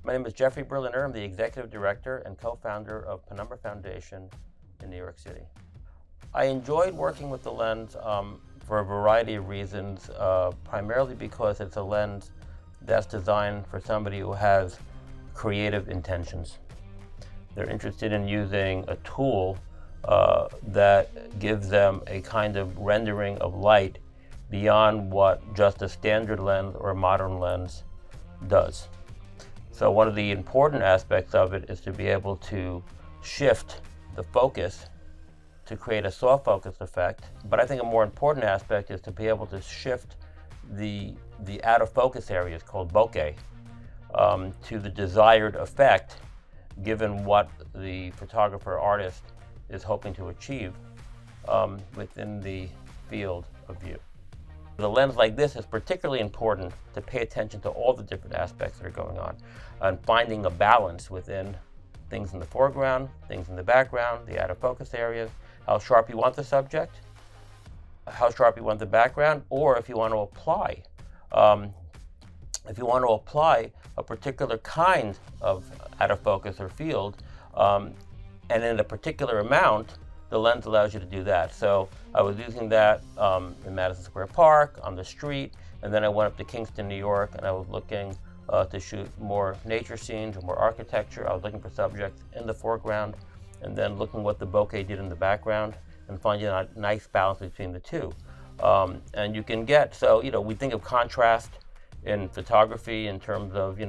My name is Geoffrey Berliner. I'm the Executive Director and co-founder of Penumbra Foundation in New York City. I enjoyed working with the lens for a variety of reasons, primarily because it's a lens that's designed for somebody who has creative intentions. They're interested in using a tool that gives them a kind of rendering of light beyond what just a standard lens or a modern lens does. So one of the important aspects of it is to be able to shift the focus to create a soft focus effect. But I think a more important aspect is to be able to shift the out of focus areas called bokeh to the desired effect given what the photographer artist is hoping to achieve within the field of view. With a lens like this, is particularly important to pay attention to all the different aspects that are going on and finding a balance within things in the foreground, things in the background, the out of focus areas, how sharp you want the subject, how sharp you want the background, or if you want to apply a particular kind of out of focus or field, and in a particular amount, the lens allows you to do that. So I was using that in Madison Square Park, on the street, and then I went up to Kingston, New York, and I was looking to shoot more nature scenes or more architecture. I was looking for subjects in the foreground, and then looking what the bokeh did in the background, and finding a nice balance between the two. And you can get, so, we think of contrast in photography in terms of,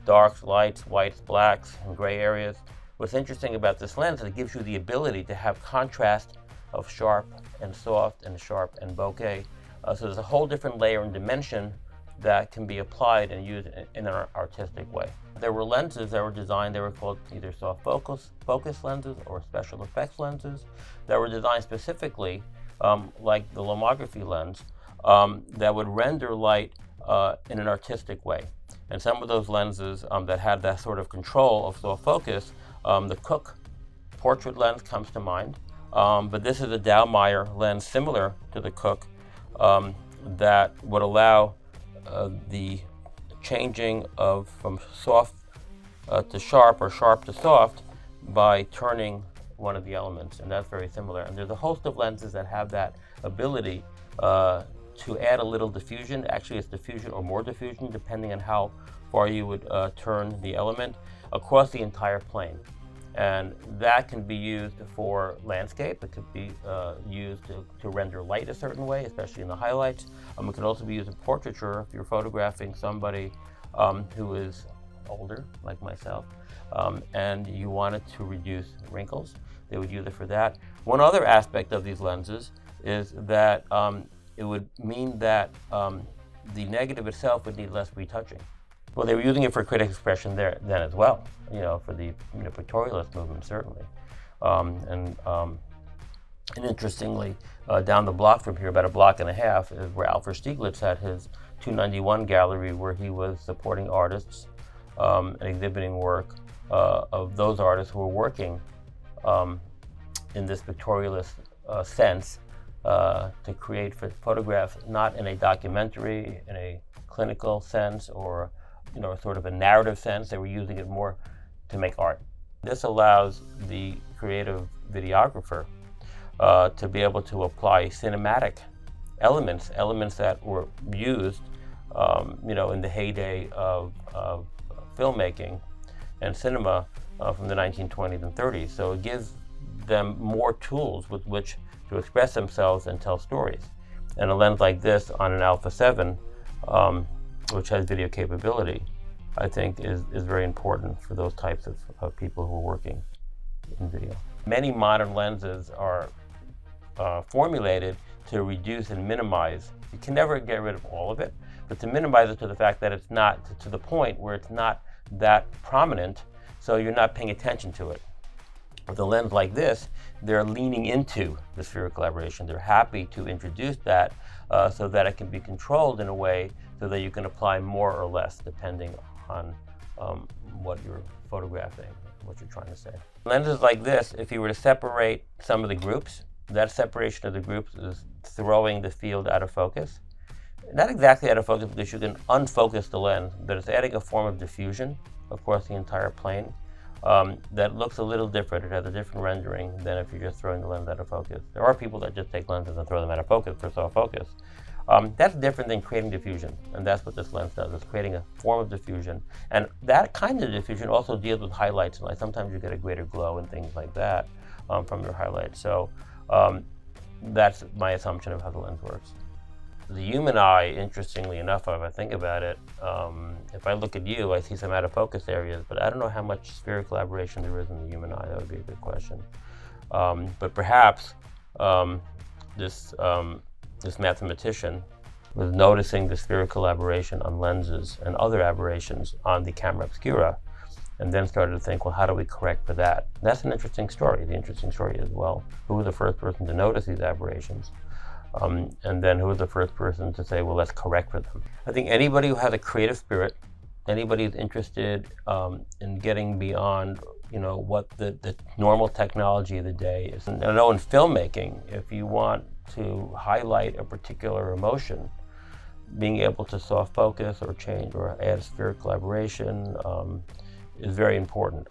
darks, lights, whites, blacks, and gray areas. What's interesting about this lens is it gives you the ability to have contrast of sharp and soft and sharp and bokeh. So there's a whole different layer and dimension that can be applied and used in an artistic way. There were lenses that were designed, they were called either soft focus lenses or special effects lenses that were designed specifically, like the Lomography lens, that would render light in an artistic way. And some of those lenses that had that sort of control of soft focus, the Cooke portrait lens comes to mind, but this is a Dallmeyer lens similar to the Cooke that would allow the changing of from soft to sharp or sharp to soft by turning one of the elements, and that's very similar. And there's a host of lenses that have that ability to add a little diffusion. Actually, it's diffusion or more diffusion depending on how far you would turn the element across the entire plane. And that can be used for landscape. It could be used to render light a certain way, especially in the highlights. It can also be used in portraiture if you're photographing somebody who is older, like myself, and you wanted to reduce wrinkles. They would use it for that. One other aspect of these lenses is that it would mean that the negative itself would need less retouching. Well, they were using it for critic expression then as well, for the Pictorialist movement, certainly. And interestingly, down the block from here, about a block and a half, is where Alfred Stieglitz had his 291 gallery, where he was supporting artists and exhibiting work of those artists who were working in this Pictorialist sense to create photographs, not in a documentary, in a clinical sense, or sort of a narrative sense. They were using it more to make art. This allows the creative videographer to be able to apply cinematic elements that were used, in the heyday of filmmaking and cinema from the 1920s and 30s. So it gives them more tools with which to express themselves and tell stories. And a lens like this on an Alpha 7, which has video capability, I think is very important for those types of people who are working in video. Many modern lenses are formulated to reduce and minimize. You can never get rid of all of it, but to minimize it to the fact that it's not to the point where it's not that prominent, so you're not paying attention to it. With a lens like this, they're leaning into the spherical aberration. They're happy to introduce that so that it can be controlled in a way so that you can apply more or less depending on what you're photographing, what you're trying to say. Lenses like this, if you were to separate some of the groups, that separation of the groups is throwing the field out of focus. Not exactly out of focus because you can unfocus the lens, but it's adding a form of diffusion across the entire plane that looks a little different. It has a different rendering than if you're just throwing the lens out of focus. There are people that just take lenses and throw them out of focus for soft focus. That's different than creating diffusion, and that's what this lens does. It's creating a form of diffusion, and that kind of diffusion also deals with highlights and light. Sometimes you get a greater glow and things like that from your highlights. So that's my assumption of how the lens works. The human eye, interestingly enough, if I think about it, if I look at you, I see some out of focus areas, but I don't know how much spherical aberration there is in the human eye. That would be a good question. But perhaps this mathematician was noticing the spherical aberration on lenses and other aberrations on the camera obscura, and then started to think, well, how do we correct for that? And that's an interesting story. The interesting story is, well, who was the first person to notice these aberrations? And then who was the first person to say, well, let's correct for them? I think anybody who has a creative spirit, anybody who's interested in getting beyond, what the normal technology of the day is. And I know in filmmaking, if you want to highlight a particular emotion, being able to soft focus or change or add spherical aberration is very important.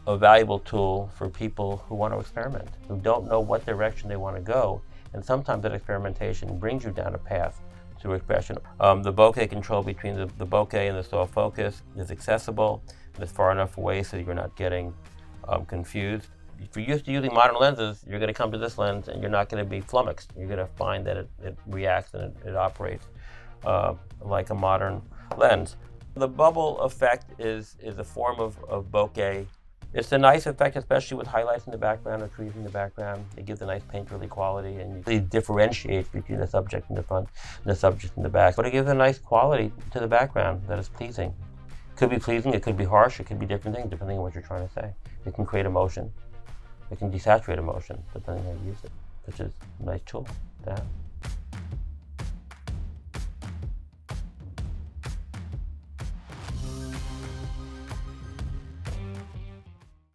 A valuable tool for people who want to experiment, who don't know what direction they want to go. And sometimes that experimentation brings you down a path to expression. The bokeh control between the bokeh and the soft focus is accessible. It's far enough away so you're not getting confused. If you're used to using modern lenses, you're going to come to this lens and you're not going to be flummoxed. You're going to find that it reacts and it operates like a modern lens. The bubble effect is a form of bokeh. It's a nice effect, especially with highlights in the background or trees in the background. It gives a nice painterly quality and it differentiates between the subject in the front and the subject in the back. But it gives a nice quality to the background that is pleasing. It could be pleasing, it could be harsh, it could be different things depending on what you're trying to say. It can create emotion. It can desaturate emotion depending on how you use it, which is a nice tool to have.